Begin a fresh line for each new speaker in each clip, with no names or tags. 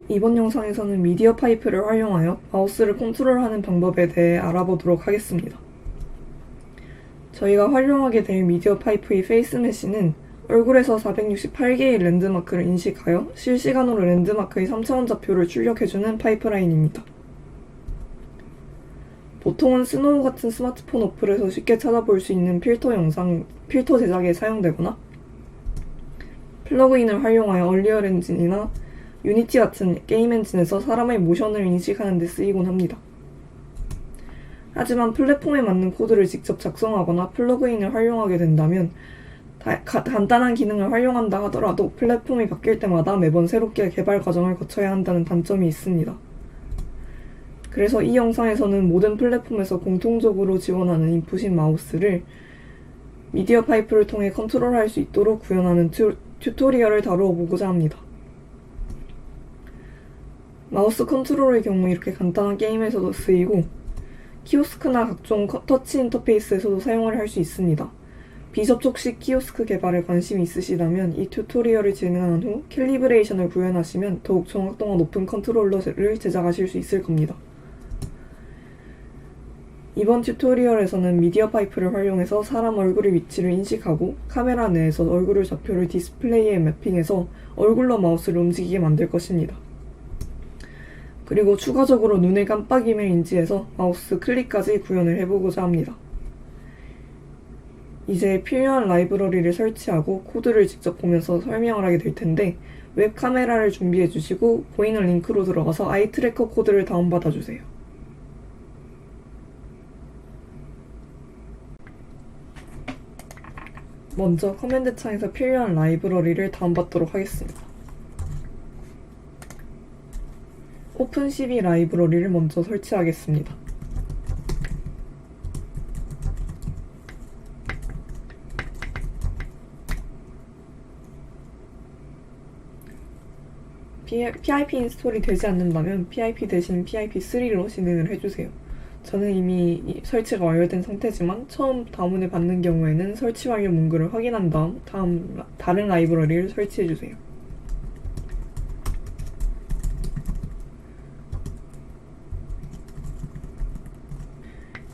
이번 영상에서는 미디어 파이프를 활용하여 마우스를 컨트롤하는 방법에 대해 알아보도록 하겠습니다. 저희가 활용하게 될 미디어 파이프의 페이스 메쉬는 얼굴에서 468개의 랜드마크를 인식하여 실시간으로 랜드마크의 3차원 좌표를 출력해주는 파이프라인입니다. 보통은 스노우 같은 스마트폰 어플에서 쉽게 찾아볼 수 있는 필터 제작에 사용되거나 플러그인을 활용하여 얼리얼 엔진이나 유니티 같은 게임 엔진에서 사람의 모션을 인식하는 데 쓰이곤 합니다. 하지만 플랫폼에 맞는 코드를 직접 작성하거나 플러그인을 활용하게 된다면 간단한 기능을 활용한다 하더라도 플랫폼이 바뀔 때마다 매번 새롭게 개발 과정을 거쳐야 한다는 단점이 있습니다. 그래서 이 영상에서는 모든 플랫폼에서 공통적으로 지원하는 인풋인 마우스를 미디어 파이프를 통해 컨트롤할 수 있도록 구현하는 튜토리얼을 다루어 보고자 합니다. 마우스 컨트롤의 경우 이렇게 간단한 게임에서도 쓰이고 키오스크나 각종 터치 인터페이스에서도 사용을 할 수 있습니다. 비접촉식 키오스크 개발에 관심이 있으시다면 이 튜토리얼을 진행한 후 캘리브레이션을 구현하시면 더욱 정확도가 높은 컨트롤러를 제작하실 수 있을 겁니다. 이번 튜토리얼에서는 미디어 파이프를 활용해서 사람 얼굴의 위치를 인식하고 카메라 내에서 얼굴의 좌표를 디스플레이에 매핑해서 얼굴로 마우스를 움직이게 만들 것입니다. 그리고 추가적으로 눈의 깜빡임을 인지해서 마우스 클릭까지 구현을 해보고자 합니다. 이제 필요한 라이브러리를 설치하고 코드를 직접 보면서 설명을 하게 될 텐데 웹 카메라를 준비해 주시고 보이는 링크로 들어가서 아이 트래커 코드를 다운받아 주세요. 먼저 커맨드 창에서 필요한 라이브러리를 다운받도록 하겠습니다. 오픈CV 라이브러리를 먼저 설치하겠습니다. PIP 인스톨이 되지 않는다면 PIP 대신 PIP3로 진행을 해주세요. 저는 이미 설치가 완료된 상태지만 처음 다운을 받는 경우에는 설치 완료 문구를 확인한 다음 다른 라이브러리를 설치해주세요.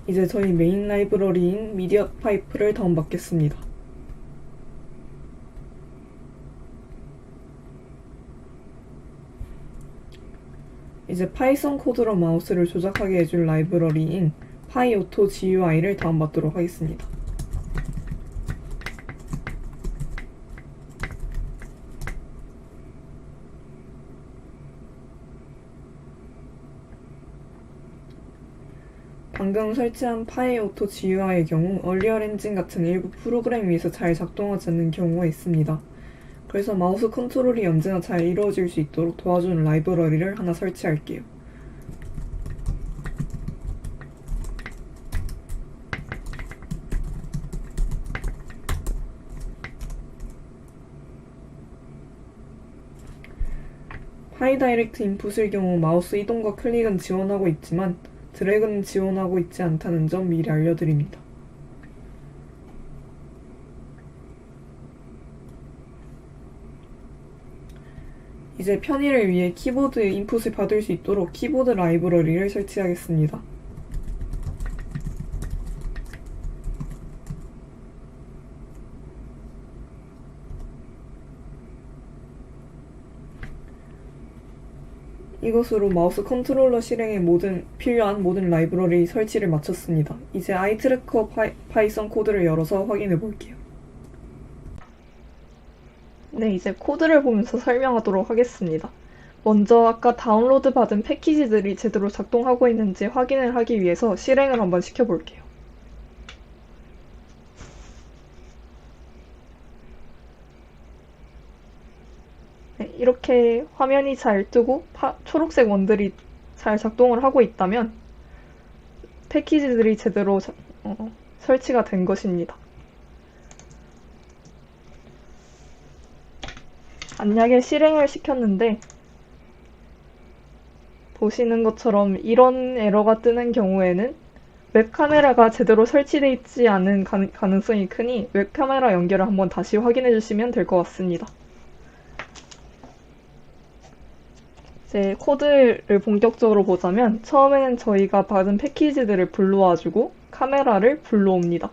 이제 저희 메인 라이브러리인 미디어 파이프를 다운받겠습니다. 이제 파이썬 코드로 마우스를 조작하게 해줄 라이브러리인 파이오토 GUI를 다운받도록 하겠습니다. 방금 설치한 파이오토 GUI의 경우 얼리얼 엔진 같은 일부 프로그램 위에서 잘 작동하지 않는 경우가 있습니다. 그래서 마우스 컨트롤이 언제나 잘 이루어질 수 있도록 도와주는 라이브러리를 하나 설치할게요. 파이다이렉트 인풋의 경우 마우스 이동과 클릭은 지원하고 있지만 드래그는 지원하고 있지 않다는 점 미리 알려드립니다. 이제 편의를 위해 키보드의 인풋을 받을 수 있도록 키보드 라이브러리를 설치하겠습니다. 이것으로 마우스 컨트롤러 실행에 필요한 모든 라이브러리 설치를 마쳤습니다. 이제 아이트래커 파이썬 코드를 열어서 확인해 볼게요. 네, 이제 코드를 보면서 설명하도록 하겠습니다. 먼저 아까 다운로드 받은 패키지들이 제대로 작동하고 있는지 확인을 하기 위해서 실행을 한번 시켜볼게요. 네, 이렇게 화면이 잘 뜨고 초록색 원들이 잘 작동을 하고 있다면 패키지들이 제대로 설치가 된 것입니다. 만약에 실행을 시켰는데 보시는 것처럼 이런 에러가 뜨는 경우에는 웹카메라가 제대로 설치되어 있지 않은 가능성이 크니 웹카메라 연결을 한번 다시 확인해 주시면 될 것 같습니다. 이제 코드를 본격적으로 보자면 처음에는 저희가 받은 패키지들을 불러와주고 카메라를 불러옵니다.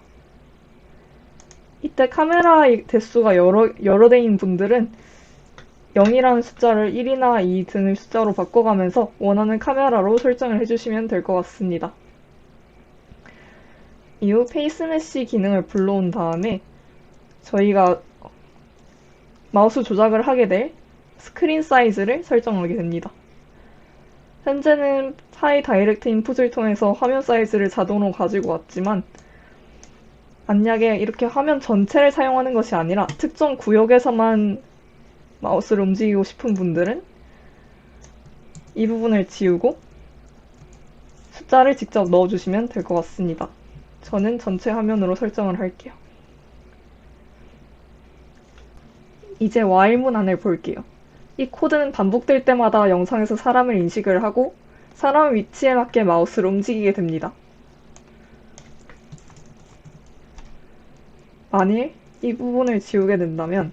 이때 카메라 대수가 여러 대인 분들은 0이라는 숫자를 1이나 2 등의 숫자로 바꿔가면서 원하는 카메라로 설정을 해주시면 될 것 같습니다. 이후 페이스메쉬 기능을 불러온 다음에 저희가 마우스 조작을 하게 될 스크린 사이즈를 설정하게 됩니다. 현재는 파이 다이렉트 인풋을 통해서 화면 사이즈를 자동으로 가지고 왔지만 만약에 이렇게 화면 전체를 사용하는 것이 아니라 특정 구역에서만 마우스를 움직이고 싶은 분들은 이 부분을 지우고 숫자를 직접 넣어주시면 될 것 같습니다. 저는 전체 화면으로 설정을 할게요. 이제 while 문안을 볼게요. 이 코드는 반복될 때마다 영상에서 사람을 인식을 하고 사람 위치에 맞게 마우스를 움직이게 됩니다. 만일 이 부분을 지우게 된다면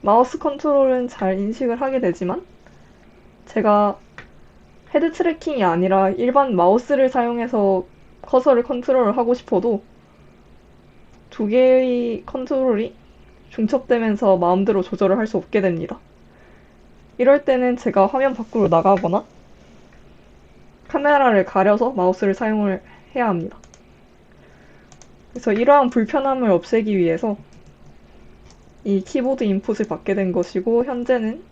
마우스 컨트롤은 잘 인식을 하게 되지만 제가 헤드 트래킹이 아니라 일반 마우스를 사용해서 커서를 컨트롤을 하고 싶어도 두 개의 컨트롤이 중첩되면서 마음대로 조절을 할 수 없게 됩니다. 이럴 때는 제가 화면 밖으로 나가거나 카메라를 가려서 마우스를 사용을 해야 합니다. 그래서 이러한 불편함을 없애기 위해서 이 키보드 인풋을 받게 된 것이고 현재는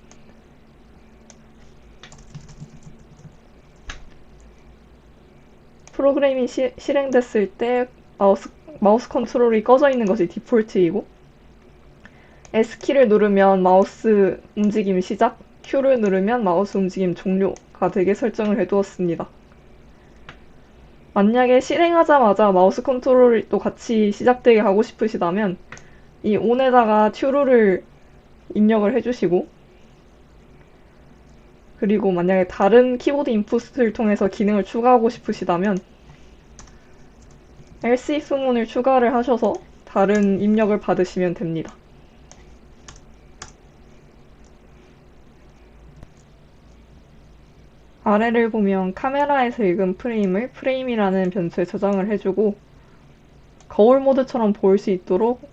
프로그램이 실행됐을 때 마우스 컨트롤이 꺼져 있는 것이 디폴트이고 S키를 누르면 마우스 움직임 시작, Q를 누르면 마우스 움직임 종료가 되게 설정을 해두었습니다. 만약에 실행하자마자 마우스 컨트롤이 또 같이 시작되게 하고 싶으시다면 이 ON에다가 튜루를 입력을 해주시고 그리고 만약에 다른 키보드 인풋을 통해서 기능을 추가하고 싶으시다면 else if 문을 추가를 하셔서 다른 입력을 받으시면 됩니다. 아래를 보면 카메라에서 읽은 프레임을 프레임이라는 변수에 저장을 해주고 거울 모드처럼 보일 수 있도록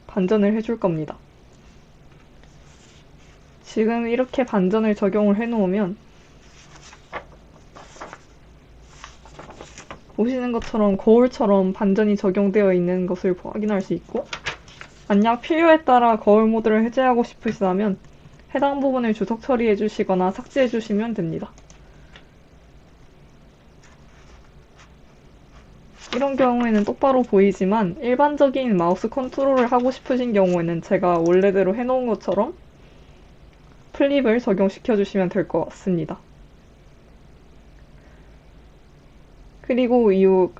반전을 해줄 겁니다. 지금 이렇게 반전을 적용을 해놓으면 보시는 것처럼 거울처럼 반전이 적용되어 있는 것을 확인할 수 있고 만약 필요에 따라 거울 모드를 해제하고 싶으시다면 해당 부분을 주석 처리해 주시거나 삭제해 주시면 됩니다. 이런 경우에는 똑바로 보이지만 일반적인 마우스 컨트롤을 하고 싶으신 경우에는 제가 원래대로 해놓은 것처럼 플립을 적용시켜 주시면 될 것 같습니다. 그리고 이후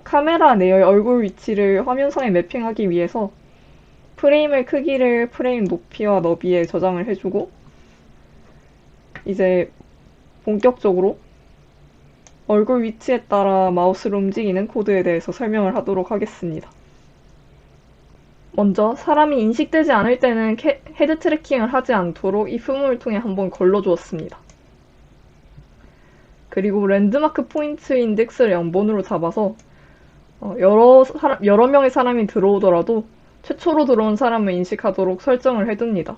카메라 내의 얼굴 위치를 화면상에 매핑하기 위해서 프레임의 크기를 프레임 높이와 너비에 저장을 해주고 이제 본격적으로 얼굴 위치에 따라 마우스를 움직이는 코드에 대해서 설명을 하도록 하겠습니다. 먼저 사람이 인식되지 않을 때는 헤드 트래킹을 하지 않도록 이 품을 통해 한번 걸러주었습니다. 그리고 랜드마크 포인트 인덱스를 0번으로 잡아서 여러 명의 사람이 들어오더라도 최초로 들어온 사람을 인식하도록 설정을 해둡니다.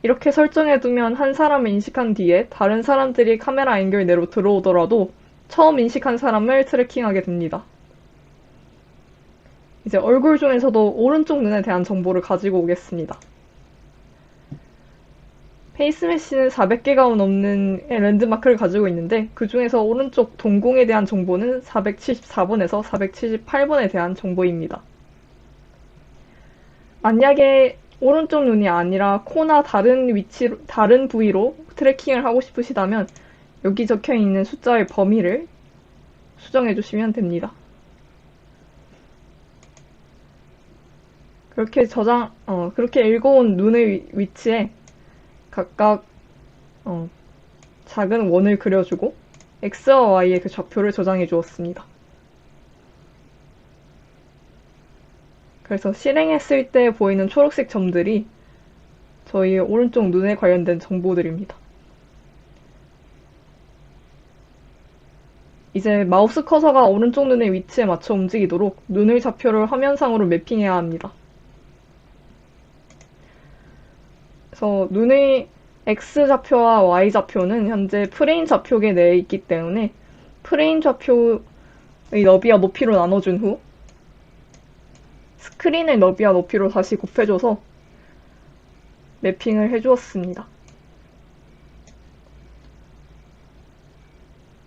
이렇게 설정해두면 한 사람을 인식한 뒤에 다른 사람들이 카메라 앵글 내로 들어오더라도 처음 인식한 사람을 트래킹하게 됩니다. 이제 얼굴 중에서도 오른쪽 눈에 대한 정보를 가지고 오겠습니다. 페이스메쉬는 400개가 넘는 랜드마크를 가지고 있는데 그 중에서 오른쪽 동공에 대한 정보는 474번에서 478번에 대한 정보입니다. 만약에 오른쪽 눈이 아니라 코나 다른 부위로 트래킹을 하고 싶으시다면 여기 적혀있는 숫자의 범위를 수정해 주시면 됩니다. 그렇게 읽어온 눈의 위치에 각각 작은 원을 그려주고 X와 Y의 그 좌표를 저장해 주었습니다. 그래서 실행했을 때 보이는 초록색 점들이 저희 오른쪽 눈에 관련된 정보들입니다. 이제 마우스 커서가 오른쪽 눈의 위치에 맞춰 움직이도록 눈의 좌표를 화면상으로 매핑해야 합니다. 그래서 눈의 X좌표와 Y좌표는 현재 프레임 좌표계 내에 있기 때문에 프레임 좌표의 너비와 높이로 나눠준 후 스크린의 너비와 높이로 다시 곱해줘서 매핑을 해주었습니다.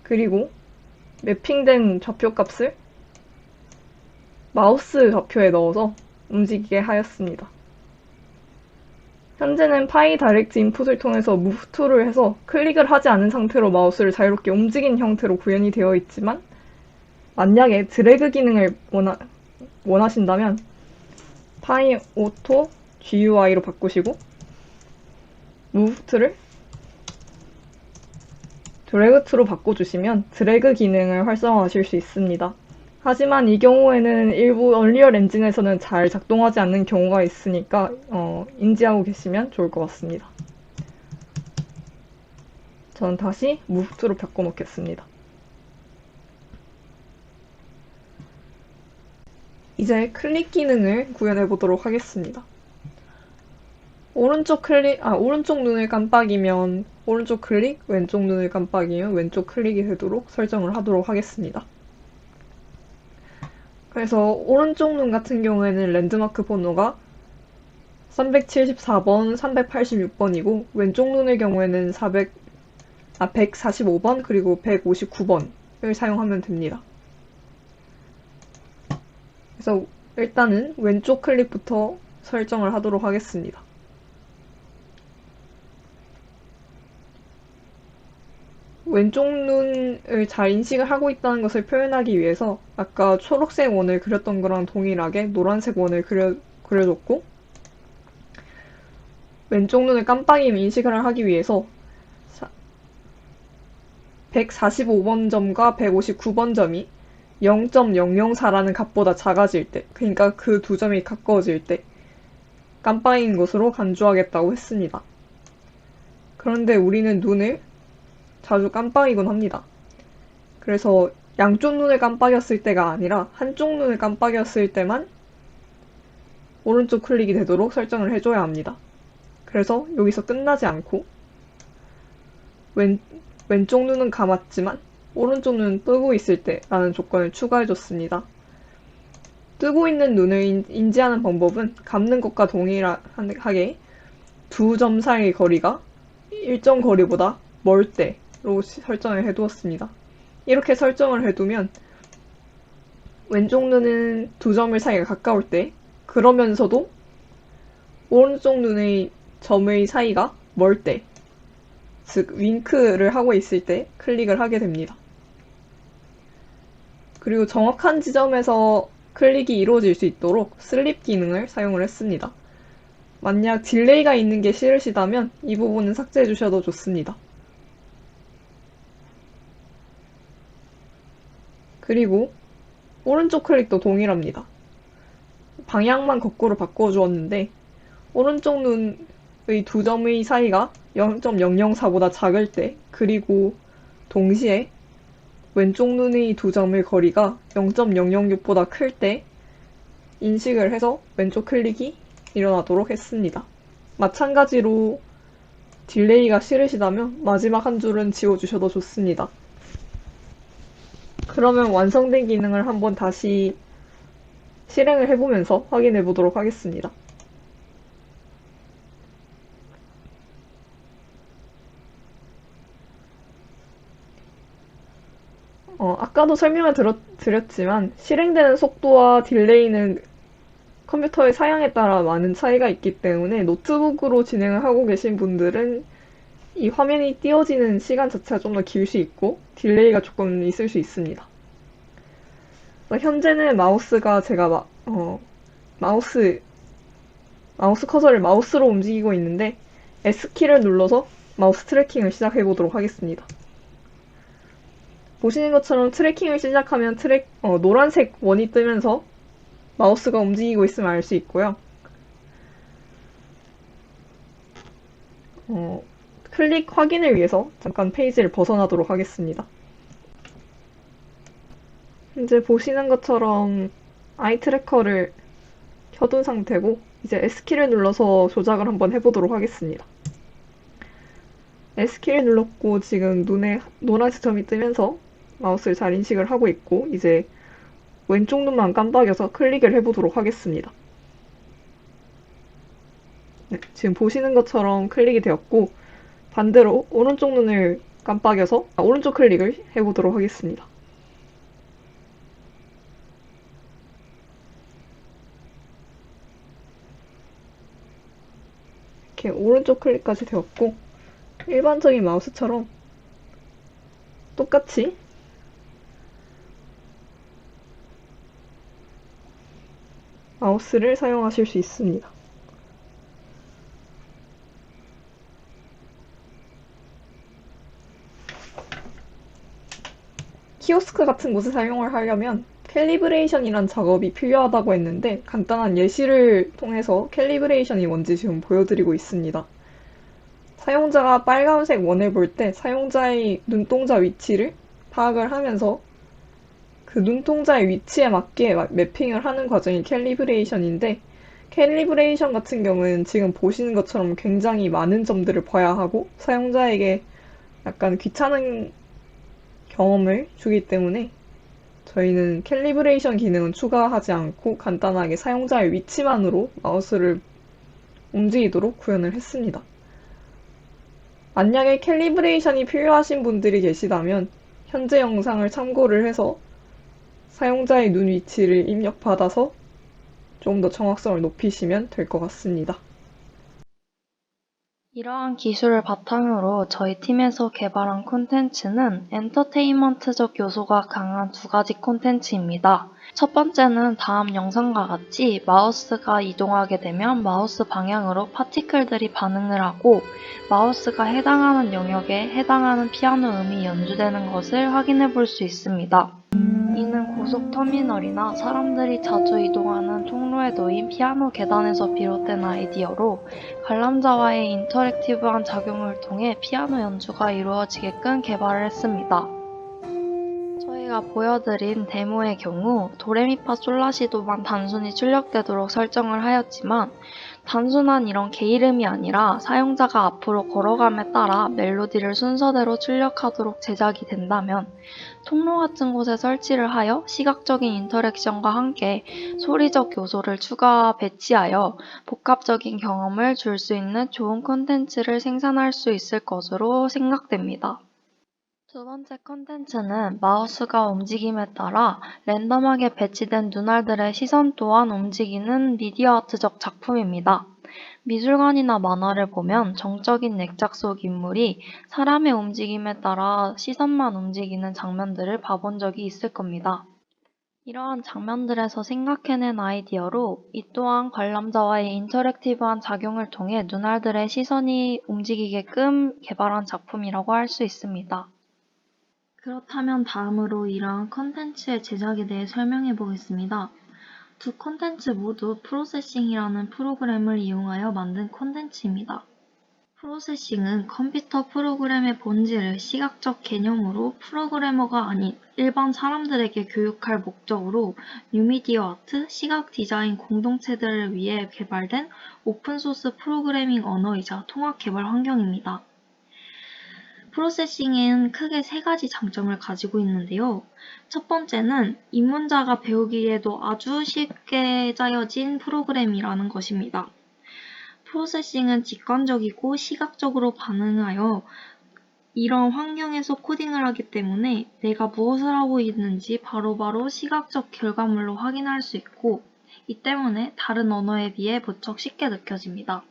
그리고 매핑된 좌표 값을 마우스 좌표에 넣어서 움직이게 하였습니다. 현재는 파이 다이렉트 인풋을 통해서 move to를 해서 클릭을 하지 않은 상태로 마우스를 자유롭게 움직이는 형태로 구현이 되어 있지만 만약에 드래그 기능을 원하신다면 파이 오토 GUI로 바꾸시고 move to를 드래그 to로 바꿔주시면 드래그 기능을 활성화하실 수 있습니다. 하지만 이 경우에는 일부 언리얼 엔진에서는 잘 작동하지 않는 경우가 있으니까 인지하고 계시면 좋을 것 같습니다. 저는 다시 move to로 바꿔놓겠습니다. 이제 클릭 기능을 구현해 보도록 하겠습니다. 오른쪽 눈을 깜빡이면 오른쪽 클릭, 왼쪽 눈을 깜빡이면 왼쪽 클릭이 되도록 설정을 하도록 하겠습니다. 그래서 오른쪽 눈 같은 경우에는 랜드마크 번호가 374번, 386번이고 왼쪽 눈의 경우에는 145번 그리고 159번을 사용하면 됩니다. 그래서 일단은 왼쪽 클릭부터 설정을 하도록 하겠습니다. 왼쪽 눈을 잘 인식을 하고 있다는 것을 표현하기 위해서 아까 초록색 원을 그렸던 거랑 동일하게 노란색 원을 그려줬고 왼쪽 눈을 깜빡이면 인식을 하기 위해서 145번 점과 159번 점이 0.004라는 값보다 작아질 때, 그러니까 그 두 점이 가까워질 때 깜빡인 것으로 간주하겠다고 했습니다. 그런데 우리는 눈을 자주 깜빡이곤 합니다. 그래서 양쪽 눈을 깜빡였을 때가 아니라 한쪽 눈을 깜빡였을 때만 오른쪽 클릭이 되도록 설정을 해줘야 합니다. 그래서 여기서 끝나지 않고 왼쪽 눈은 감았지만 오른쪽 눈은 뜨고 있을 때라는 조건을 추가해줬습니다. 뜨고 있는 눈을 인지하는 방법은 감는 것과 동일하게 두 점 사이의 거리가 일정 거리보다 멀 때로 설정을 해두었습니다. 이렇게 설정을 해두면 왼쪽 눈은 두 점의 사이가 가까울 때 그러면서도 오른쪽 눈의 점의 사이가 멀 때, 즉 윙크를 하고 있을 때 클릭을 하게 됩니다. 그리고 정확한 지점에서 클릭이 이루어질 수 있도록 슬립 기능을 사용을 했습니다. 만약 딜레이가 있는 게 싫으시다면 이 부분은 삭제해 주셔도 좋습니다. 그리고 오른쪽 클릭도 동일합니다. 방향만 거꾸로 바꿔주었는데 오른쪽 눈의 두 점의 사이가 0.004보다 작을 때 그리고 동시에 왼쪽 눈의 두 점의 거리가 0.006보다 클 때 인식을 해서 왼쪽 클릭이 일어나도록 했습니다. 마찬가지로 딜레이가 싫으시다면 마지막 한 줄은 지워주셔도 좋습니다. 그러면 완성된 기능을 한번 다시 실행을 해보면서 확인해 보도록 하겠습니다. 아까도 설명을 드렸지만 실행되는 속도와 딜레이는 컴퓨터의 사양에 따라 많은 차이가 있기 때문에 노트북으로 진행을 하고 계신 분들은 이 화면이 띄어지는 시간 자체가 좀 더 길 수 있고 딜레이가 조금 있을 수 있습니다. 현재는 마우스가 제가 마우스 커서를 마우스로 움직이고 있는데 S키를 눌러서 마우스 트래킹을 시작해 보도록 하겠습니다. 보시는 것처럼 트래킹을 시작하면 노란색 원이 뜨면서 마우스가 움직이고 있으면 알 수 있고요. 클릭 확인을 위해서 잠깐 페이지를 벗어나도록 하겠습니다. 이제 보시는 것처럼 아이 트래커를 켜둔 상태고 이제 S키를 눌러서 조작을 한번 해보도록 하겠습니다. S키를 눌렀고 지금 눈에 노란색 점이 뜨면서 마우스를 잘 인식을 하고 있고 이제 왼쪽 눈만 깜빡여서 클릭을 해보도록 하겠습니다. 네, 지금 보시는 것처럼 클릭이 되었고 반대로 오른쪽 눈을 깜빡여서 오른쪽 클릭을 해보도록 하겠습니다. 이렇게 오른쪽 클릭까지 되었고 일반적인 마우스처럼 똑같이 마우스를 사용하실 수 있습니다. 키오스크 같은 곳에 사용을 하려면 캘리브레이션이란 작업이 필요하다고 했는데 간단한 예시를 통해서 캘리브레이션이 뭔지 지금 보여드리고 있습니다. 사용자가 빨간색 원을 볼 때 사용자의 눈동자 위치를 파악을 하면서 그 눈동자의 위치에 맞게 매핑을 하는 과정이 캘리브레이션인데 캘리브레이션 같은 경우는 지금 보시는 것처럼 굉장히 많은 점들을 봐야 하고 사용자에게 약간 귀찮은 경험을 주기 때문에 저희는 캘리브레이션 기능은 추가하지 않고 간단하게 사용자의 위치만으로 마우스를 움직이도록 구현을 했습니다. 만약에 캘리브레이션이 필요하신 분들이 계시다면 현재 영상을 참고를 해서 사용자의 눈 위치를 입력받아서 좀 더 정확성을 높이시면 될 것 같습니다.
이러한 기술을 바탕으로 저희 팀에서 개발한 콘텐츠는 엔터테인먼트적 요소가 강한 두 가지 콘텐츠입니다. 첫 번째는 다음 영상과 같이 마우스가 이동하게 되면 마우스 방향으로 파티클들이 반응을 하고 마우스가 해당하는 영역에 해당하는 피아노 음이 연주되는 것을 확인해 볼 수 있습니다. 이는 고속터미널이나 사람들이 자주 이동하는 통로에 놓인 피아노 계단에서 비롯된 아이디어로 관람자와의 인터랙티브한 작용을 통해 피아노 연주가 이루어지게끔 개발을 했습니다. 저희가 보여드린 데모의 경우 도레미파솔라시도만 단순히 출력되도록 설정을 하였지만 단순한 이런 게이름이 아니라 사용자가 앞으로 걸어감에 따라 멜로디를 순서대로 출력하도록 제작이 된다면 통로 같은 곳에 설치를 하여 시각적인 인터랙션과 함께 소리적 요소를 추가 배치하여 복합적인 경험을 줄 수 있는 좋은 콘텐츠를 생산할 수 있을 것으로 생각됩니다. 두 번째 콘텐츠는 마우스가 움직임에 따라 랜덤하게 배치된 눈알들의 시선 또한 움직이는 미디어 아트적 작품입니다. 미술관이나 만화를 보면 정적인 액작 속 인물이 사람의 움직임에 따라 시선만 움직이는 장면들을 봐본 적이 있을 겁니다. 이러한 장면들에서 생각해낸 아이디어로 이 또한 관람자와의 인터랙티브한 작용을 통해 눈알들의 시선이 움직이게끔 개발한 작품이라고 할 수 있습니다. 그렇다면 다음으로 이러한 컨텐츠의 제작에 대해 설명해 보겠습니다. 두 콘텐츠 모두 프로세싱이라는 프로그램을 이용하여 만든 콘텐츠입니다. 프로세싱은 컴퓨터 프로그램의 본질을 시각적 개념으로 프로그래머가 아닌 일반 사람들에게 교육할 목적으로 뉴미디어 아트, 시각 디자인 공동체들을 위해 개발된 오픈소스 프로그래밍 언어이자 통합 개발 환경입니다. 프로세싱은 크게 세 가지 장점을 가지고 있는데요. 첫 번째는 입문자가 배우기에도 아주 쉽게 짜여진 프로그램이라는 것입니다. 프로세싱은 직관적이고 시각적으로 반응하여 이런 환경에서 코딩을 하기 때문에 내가 무엇을 하고 있는지 바로바로 시각적 결과물로 확인할 수 있고 이 때문에 다른 언어에 비해 무척 쉽게 느껴집니다.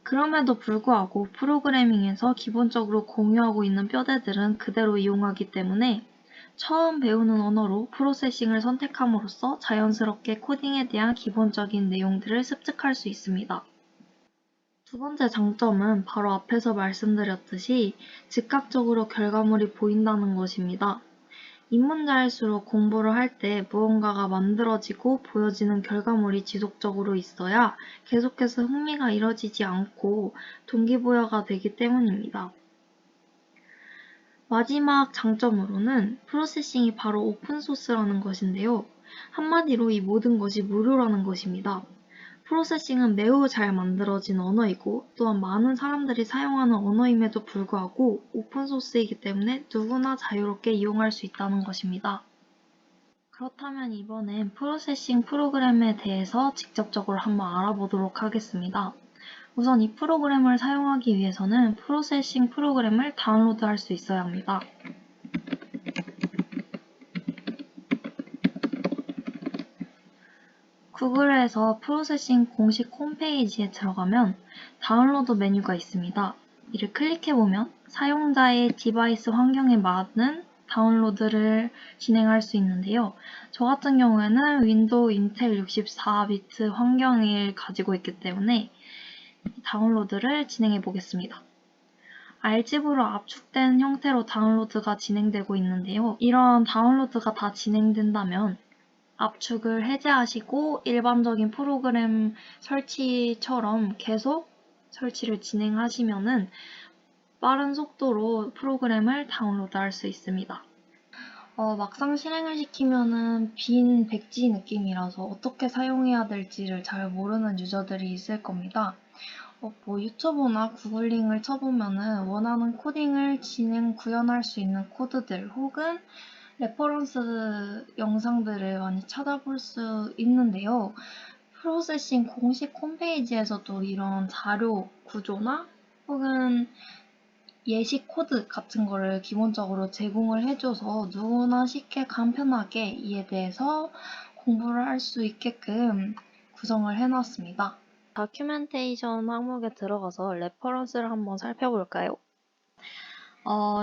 그럼에도 불구하고 프로그래밍에서 기본적으로 공유하고 있는 뼈대들은 그대로 이용하기 때문에 처음 배우는 언어로 프로세싱을 선택함으로써 자연스럽게 코딩에 대한 기본적인 내용들을 습득할 수 있습니다. 두 번째 장점은 바로 앞에서 말씀드렸듯이 즉각적으로 결과물이 보인다는 것입니다. 입문자일수록 공부를 할 때 무언가가 만들어지고 보여지는 결과물이 지속적으로 있어야 계속해서 흥미가 잃어지지 않고 동기부여가 되기 때문입니다. 마지막 장점으로는 프로세싱이 바로 오픈소스라는 것인데요. 한마디로 이 모든 것이 무료라는 것입니다. 프로세싱은 매우 잘 만들어진 언어이고 또한 많은 사람들이 사용하는 언어임에도 불구하고 오픈소스이기 때문에 누구나 자유롭게 이용할 수 있다는 것입니다. 그렇다면 이번엔 프로세싱 프로그램에 대해서 직접적으로 한번 알아보도록 하겠습니다. 우선 이 프로그램을 사용하기 위해서는 프로세싱 프로그램을 다운로드할 수 있어야 합니다. 구글에서 프로세싱 공식 홈페이지에 들어가면 다운로드 메뉴가 있습니다. 이를 클릭해보면 사용자의 디바이스 환경에 맞는 다운로드를 진행할 수 있는데요. 저 같은 경우에는 윈도우 인텔 64비트 환경을 가지고 있기 때문에 다운로드를 진행해 보겠습니다. RGB로 압축된 형태로 다운로드가 진행되고 있는데요. 이런 다운로드가 다 진행된다면 압축을 해제하시고 일반적인 프로그램 설치처럼 계속 설치를 진행하시면은 빠른 속도로 프로그램을 다운로드할 수 있습니다. 막상 실행을 시키면은 빈 백지 느낌이라서 어떻게 사용해야 될지를 잘 모르는 유저들이 있을 겁니다. 유튜브나 구글링을 쳐보면은 원하는 코딩을 구현할 수 있는 코드들 혹은 레퍼런스 영상들을 많이 찾아볼 수 있는데요. 프로세싱 공식 홈페이지에서도 이런 자료 구조나 혹은 예시 코드 같은 거를 기본적으로 제공을 해줘서 누구나 쉽게 간편하게 이에 대해서 공부를 할 수 있게끔 구성을 해놨습니다. 다큐멘테이션 항목에 들어가서 레퍼런스를 한번 살펴볼까요?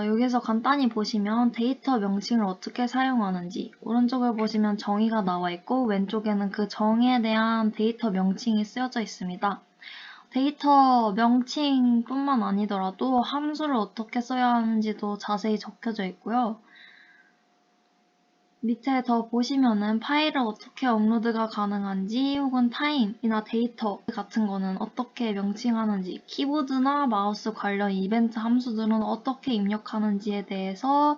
여기서 간단히 보시면 데이터 명칭을 어떻게 사용하는지 오른쪽을 보시면 정의가 나와 있고 왼쪽에는 그 정의에 대한 데이터 명칭이 쓰여져 있습니다. 데이터 명칭뿐만 아니더라도 함수를 어떻게 써야 하는지도 자세히 적혀져 있고요. 밑에 더 보시면은 파일을 어떻게 업로드가 가능한지 혹은 타임이나 데이터 같은 거는 어떻게 명칭하는지 키보드나 마우스 관련 이벤트 함수들은 어떻게 입력하는지에 대해서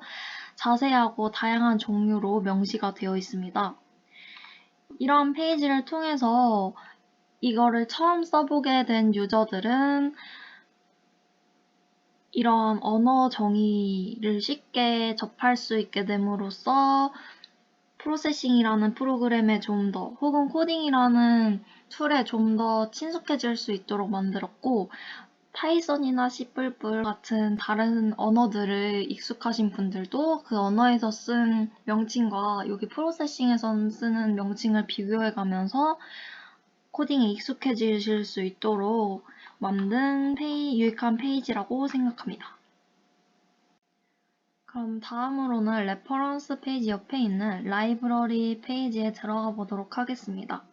자세하고 다양한 종류로 명시가 되어 있습니다. 이런 페이지를 통해서 이거를 처음 써보게 된 유저들은 이런 언어 정의를 쉽게 접할 수 있게 됨으로써 프로세싱이라는 프로그램에 좀 더 혹은 코딩이라는 툴에 좀 더 친숙해질 수 있도록 만들었고 파이썬이나 C++ 같은 다른 언어들을 익숙하신 분들도 그 언어에서 쓴 명칭과 여기 프로세싱에서 쓰는 명칭을 비교해가면서 코딩에 익숙해지실 수 있도록 만든 유익한 페이지라고 생각합니다. 그럼 다음으로는 레퍼런스 페이지 옆에 있는 라이브러리 페이지에 들어가 보도록 하겠습니다.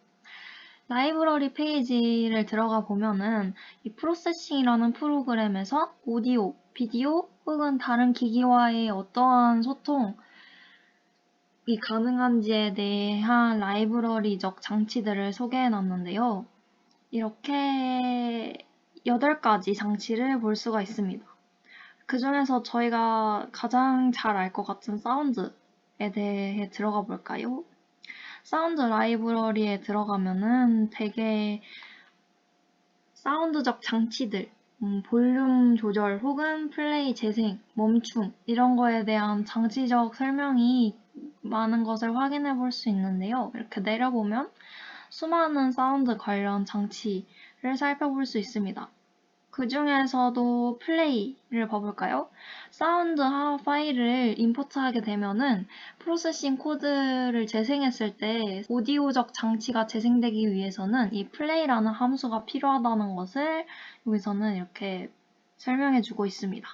라이브러리 페이지를 들어가 보면은 이 프로세싱이라는 프로그램에서 오디오, 비디오 혹은 다른 기기와의 어떠한 소통이 가능한지에 대한 라이브러리적 장치들을 소개해 놨는데요. 이렇게 8가지 장치를 볼 수가 있습니다. 그 중에서 저희가 가장 잘 알 것 같은 사운드에 대해 들어가 볼까요? 사운드 라이브러리에 들어가면은 되게 사운드적 장치들, 볼륨 조절 혹은 플레이 재생, 멈춤 이런 거에 대한 장치적 설명이 많은 것을 확인해 볼 수 있는데요. 이렇게 내려보면 수많은 사운드 관련 장치를 살펴볼 수 있습니다. 그 중에서도 플레이를 봐볼까요? 사운드 파일을 임포트하게 되면은 프로세싱 코드를 재생했을 때 오디오적 장치가 재생되기 위해서는 이 플레이라는 함수가 필요하다는 것을 여기서는 이렇게 설명해주고 있습니다.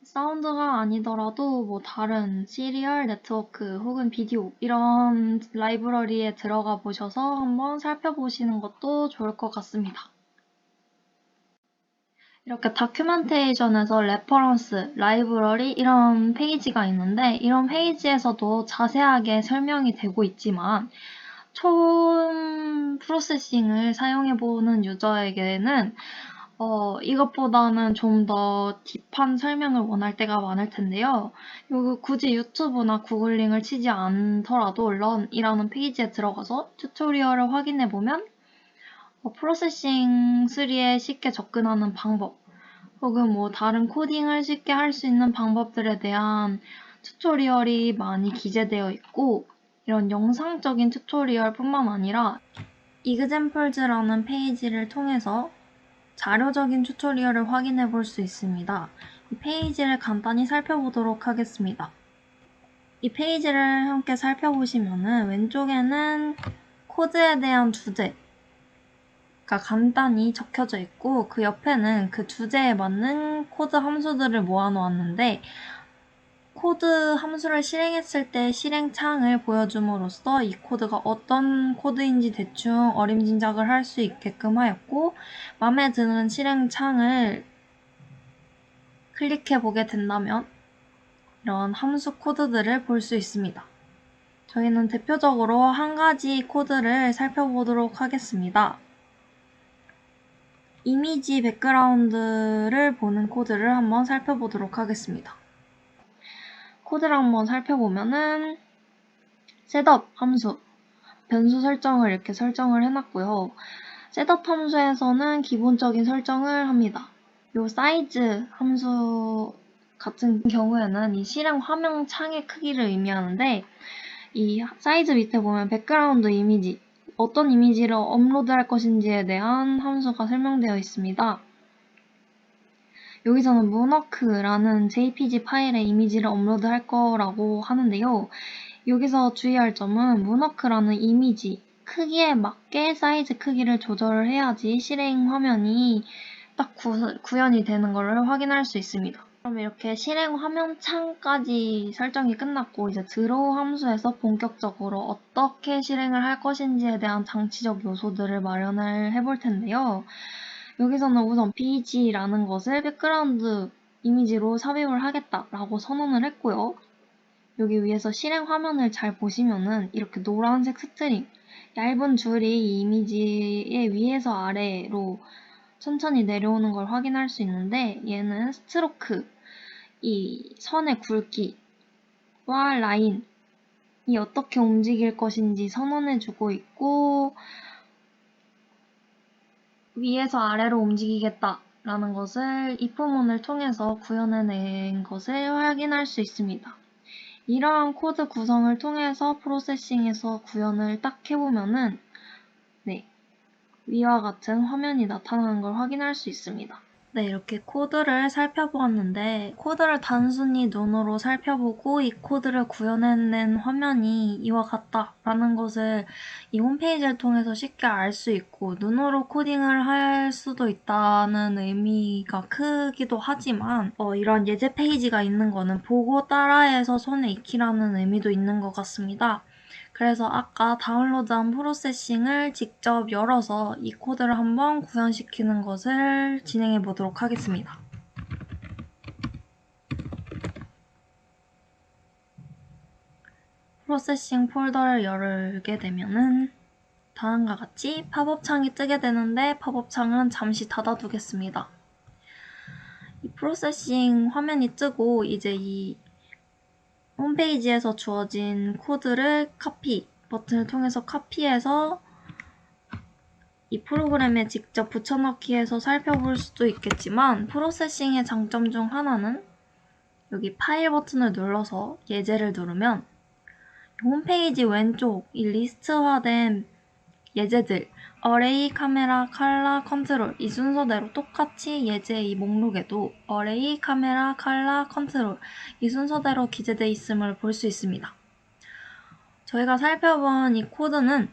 사운드가 아니더라도 뭐 다른 시리얼 네트워크 혹은 비디오 이런 라이브러리에 들어가 보셔서 한번 살펴보시는 것도 좋을 것 같습니다. 이렇게 다큐멘테이션에서 레퍼런스, 라이브러리 이런 페이지가 있는데 이런 페이지에서도 자세하게 설명이 되고 있지만 처음 프로세싱을 사용해보는 유저에게는 이것보다는 좀 더 딥한 설명을 원할 때가 많을 텐데요. 굳이 유튜브나 구글 링을 치지 않더라도 런이라는 페이지에 들어가서 튜토리얼을 확인해보면 프로세싱 3에 쉽게 접근하는 방법 혹은 뭐 다른 코딩을 쉽게 할 수 있는 방법들에 대한 튜토리얼이 많이 기재되어 있고 이런 영상적인 튜토리얼뿐만 아니라 examples라는 페이지를 통해서 자료적인 튜토리얼을 확인해 볼 수 있습니다. 이 페이지를 간단히 살펴보도록 하겠습니다. 이 페이지를 함께 살펴보시면은 왼쪽에는 코드에 대한 주제가 간단히 적혀져 있고 그 옆에는 그 주제에 맞는 코드 함수들을 모아 놓았는데 코드 함수를 실행했을 때 실행창을 보여줌으로써 이 코드가 어떤 코드인지 대충 어림짐작을 할 수 있게끔 하였고 마음에 드는 실행창을 클릭해 보게 된다면 이런 함수 코드들을 볼 수 있습니다. 저희는 대표적으로 한 가지 코드를 살펴보도록 하겠습니다. 이미지 백그라운드를 보는 코드를 한번 살펴보도록 하겠습니다. 코드를 한번 살펴보면은 셋업 함수, 변수 설정을 이렇게 설정을 해놨고요. 셋업 함수에서는 기본적인 설정을 합니다. 요 사이즈 함수 같은 경우에는 이 실행 화면 창의 크기를 의미하는데 이 사이즈 밑에 보면 백그라운드 이미지, 어떤 이미지를 업로드할 것인지에 대한 함수가 설명되어 있습니다. 여기서는 문워크라는 JPG 파일에 이미지를 업로드할 거라고 하는데요. 여기서 주의할 점은 문워크라는 이미지 크기에 맞게 사이즈 크기를 조절을 해야지 실행 화면이 딱 구현이 되는 것을 확인할 수 있습니다. 그럼 이렇게 실행 화면 창까지 설정이 끝났고 이제 드로우 함수에서 본격적으로 어떻게 실행을 할 것인지에 대한 장치적 요소들을 마련을 해볼 텐데요. 여기서는 우선 BG라는 것을 백그라운드 이미지로 삽입을 하겠다라고 선언을 했고요. 여기 위에서 실행 화면을 잘 보시면은 이렇게 노란색 스트링, 얇은 줄이 이 이미지의 위에서 아래로 천천히 내려오는 걸 확인할 수 있는데 얘는 스트로크, 이 선의 굵기와 라인이 어떻게 움직일 것인지 선언해주고 있고 위에서 아래로 움직이겠다라는 것을 if문을 통해서 구현해낸 것을 확인할 수 있습니다. 이러한 코드 구성을 통해서 프로세싱에서 구현을 딱 해보면은 위와 같은 화면이 나타나는 걸 확인할 수 있습니다. 네, 이렇게 코드를 살펴보았는데 코드를 단순히 눈으로 살펴보고 이 코드를 구현해낸 화면이 이와 같다라는 것을 이 홈페이지를 통해서 쉽게 알 수 있고 눈으로 코딩을 할 수도 있다는 의미가 크기도 하지만 이런 예제 페이지가 있는 거는 보고 따라해서 손에 익히라는 의미도 있는 것 같습니다. 그래서 아까 다운로드한 프로세싱을 직접 열어서 이 코드를 한번 구현시키는 것을 진행해 보도록 하겠습니다. 프로세싱 폴더를 열게 되면은 다음과 같이 팝업 창이 뜨게 되는데 팝업 창은 잠시 닫아두겠습니다. 이 프로세싱 화면이 뜨고 이제 이 홈페이지에서 주어진 코드를 카피 버튼을 통해서 카피해서 이 프로그램에 직접 붙여넣기 해서 살펴볼 수도 있겠지만 프로세싱의 장점 중 하나는 여기 파일 버튼을 눌러서 예제를 누르면 홈페이지 왼쪽 이 리스트화된 예제들 어레이, 카메라, 컬러, 컨트롤 이 순서대로 똑같이 예제 이 목록에도 어레이, 카메라, 컬러, 컨트롤 이 순서대로 기재되어 있음을 볼 수 있습니다. 저희가 살펴본 이 코드는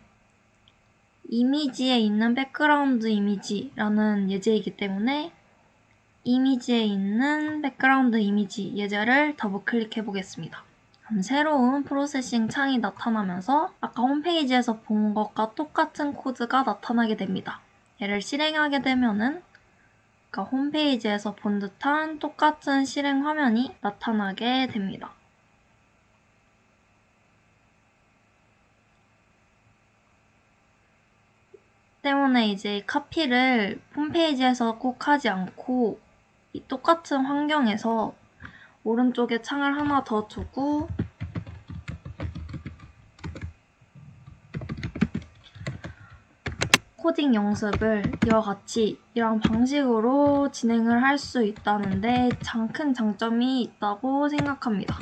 이미지에 있는 백그라운드 이미지라는 예제이기 때문에 이미지에 있는 백그라운드 이미지 예제를 더블 클릭해 보겠습니다. 그럼 새로운 프로세싱 창이 나타나면서 아까 홈페이지에서 본 것과 똑같은 코드가 나타나게 됩니다. 얘를 실행하게 되면은 그러니까 홈페이지에서 본 듯한 똑같은 실행 화면이 나타나게 됩니다. 때문에 이제 카피를 홈페이지에서 꼭 하지 않고 이 똑같은 환경에서 오른쪽에 창을 하나 더 두고 코딩 연습을 이와 같이 이런 방식으로 진행을 할 수 있다는데 큰 장점이 있다고 생각합니다.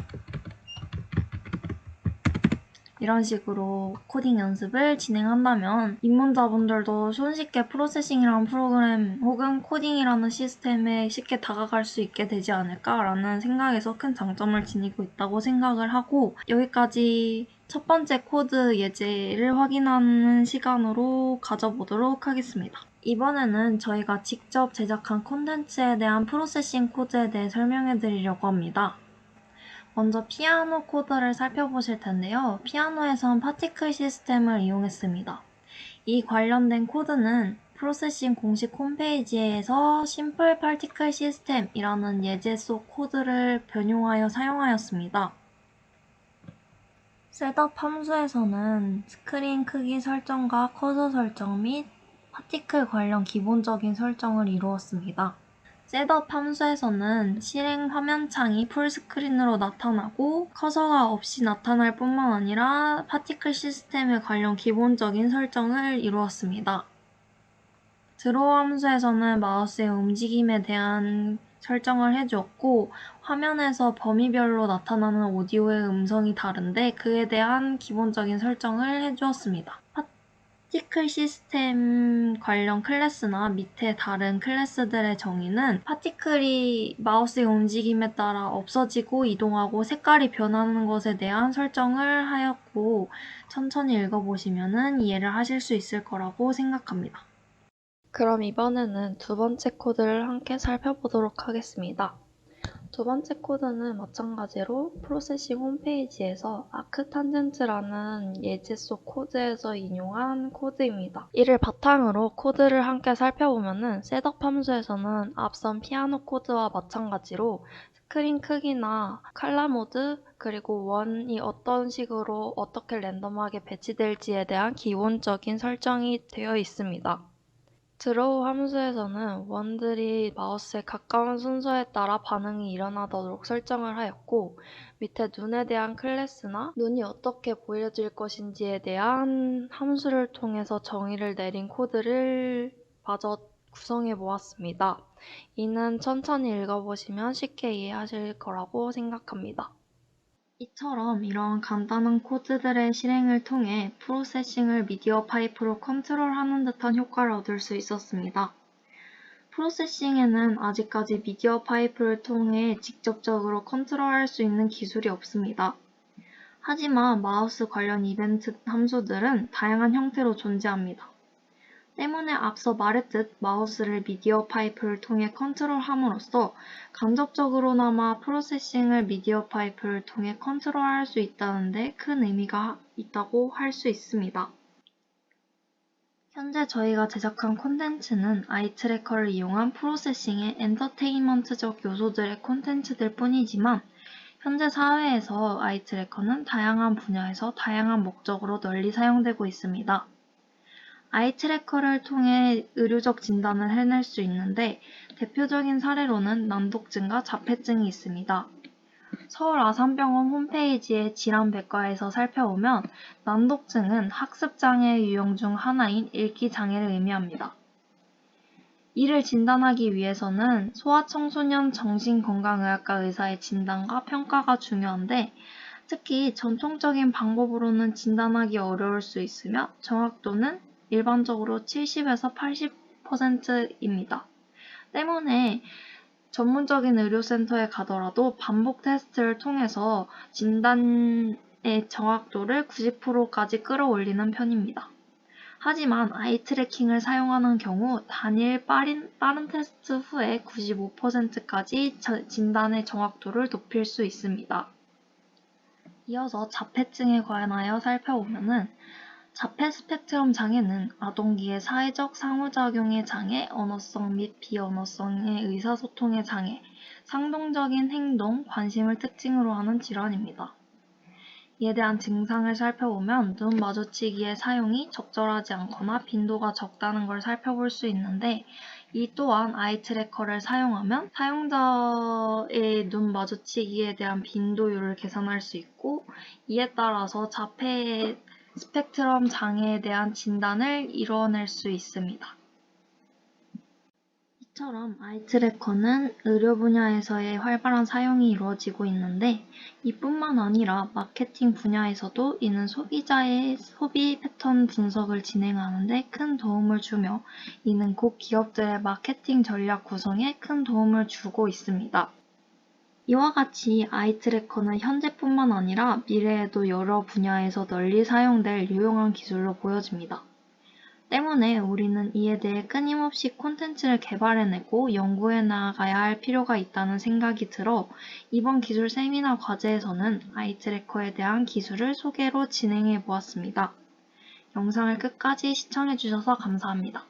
이런 식으로 코딩 연습을 진행한다면 입문자분들도 손쉽게 프로세싱이라는 프로그램 혹은 코딩이라는 시스템에 쉽게 다가갈 수 있게 되지 않을까라는 생각에서 큰 장점을 지니고 있다고 생각을 하고, 여기까지 첫 번째 코드 예제를 확인하는 시간으로 가져보도록 하겠습니다. 이번에는 저희가 직접 제작한 콘텐츠에 대한 프로세싱 코드에 대해 설명해 드리려고 합니다. 먼저 피아노 코드를 살펴보실 텐데요. 피아노에선 파티클 시스템을 이용했습니다. 이 관련된 코드는 프로세싱 공식 홈페이지에서 심플 파티클 시스템이라는 예제 속 코드를 변용하여 사용하였습니다. 셋업 함수에서는 스크린 크기 설정과 커서 설정 및 파티클 관련 기본적인 설정을 이루었습니다. 셋업 함수에서는 실행 화면창이 풀스크린으로 나타나고 커서가 없이 나타날 뿐만 아니라 파티클 시스템에 관련 기본적인 설정을 이루었습니다. 드로우 함수에서는 마우스의 움직임에 대한 설정을 해주었고, 화면에서 범위별로 나타나는 오디오의 음성이 다른데 그에 대한 기본적인 설정을 해주었습니다. 파티클 시스템 관련 클래스나 밑에 다른 클래스들의 정의는 파티클이 마우스의 움직임에 따라 없어지고 이동하고 색깔이 변하는 것에 대한 설정을 하였고, 천천히 읽어보시면 이해를 하실 수 있을 거라고 생각합니다. 그럼 이번에는 두 번째 코드를 함께 살펴보도록 하겠습니다. 두 번째 코드는 마찬가지로 프로세싱 홈페이지에서 아크탄젠트라는 예제 속 코드에서 인용한 코드입니다. 이를 바탕으로 코드를 함께 살펴보면 셋업 함수에서는 앞선 피아노 코드와 마찬가지로 스크린 크기나 컬러 모드 그리고 원이 어떤 식으로 어떻게 랜덤하게 배치될지에 대한 기본적인 설정이 되어 있습니다. 드로우 함수에서는 원들이 마우스에 가까운 순서에 따라 반응이 일어나도록 설정을 하였고, 밑에 눈에 대한 클래스나 눈이 어떻게 보여질 것인지에 대한 함수를 통해서 정의를 내린 코드를 마저 구성해 보았습니다. 이는 천천히 읽어보시면 쉽게 이해하실 거라고 생각합니다. 이처럼 이런 간단한 코드들의 실행을 통해 프로세싱을 미디어 파이프로 컨트롤하는 듯한 효과를 얻을 수 있었습니다. 프로세싱에는 아직까지 미디어 파이프를 통해 직접적으로 컨트롤할 수 있는 기술이 없습니다. 하지만 마우스 관련 이벤트 함수들은 다양한 형태로 존재합니다. 때문에 앞서 말했듯 마우스를 미디어 파이프를 통해 컨트롤함으로써 간접적으로나마 프로세싱을 미디어 파이프를 통해 컨트롤할 수 있다는 데 큰 의미가 있다고 할 수 있습니다. 현재 저희가 제작한 콘텐츠는 아이트래커를 이용한 프로세싱의 엔터테인먼트적 요소들의 콘텐츠들 뿐이지만, 현재 사회에서 아이트래커는 다양한 분야에서 다양한 목적으로 널리 사용되고 있습니다. 아이 트래커를 통해 의료적 진단을 해낼 수 있는데, 대표적인 사례로는 난독증과 자폐증이 있습니다. 서울 아산병원 홈페이지의 질환백과에서 살펴보면 난독증은 학습장애 유형 중 하나인 읽기장애를 의미합니다. 이를 진단하기 위해서는 소아청소년 정신건강의학과 의사의 진단과 평가가 중요한데, 특히 전통적인 방법으로는 진단하기 어려울 수 있으며 정확도는 일반적으로 70에서 80%입니다. 때문에 전문적인 의료센터에 가더라도 반복 테스트를 통해서 진단의 정확도를 90%까지 끌어올리는 편입니다. 하지만 아이 트래킹을 사용하는 경우 단일 빠른 테스트 후에 95%까지 진단의 정확도를 높일 수 있습니다. 이어서 자폐증에 관하여 살펴보면은 자폐 스펙트럼 장애는 아동기의 사회적 상호작용의 장애, 언어성 및 비언어성의 의사소통의 장애, 상동적인 행동, 관심을 특징으로 하는 질환입니다. 이에 대한 증상을 살펴보면 눈 마주치기의 사용이 적절하지 않거나 빈도가 적다는 걸 살펴볼 수 있는데, 이 또한 아이 트래커를 사용하면 사용자의 눈 마주치기에 대한 빈도율을 계산할 수 있고, 이에 따라서 자폐 스펙트럼 장애에 대한 진단을 이뤄낼 수 있습니다. 이처럼 아이 트래커는 의료 분야에서의 활발한 사용이 이루어지고 있는데, 이뿐만 아니라 마케팅 분야에서도 이는 소비자의 소비 패턴 분석을 진행하는 데 큰 도움을 주며, 이는 곧 기업들의 마케팅 전략 구성에 큰 도움을 주고 있습니다. 이와 같이 아이 트래커는 현재뿐만 아니라 미래에도 여러 분야에서 널리 사용될 유용한 기술로 보여집니다. 때문에 우리는 이에 대해 끊임없이 콘텐츠를 개발해내고 연구해 나가야 할 필요가 있다는 생각이 들어, 이번 기술 세미나 과제에서는 아이 트래커에 대한 기술을 소개로 진행해 보았습니다. 영상을 끝까지 시청해 주셔서 감사합니다.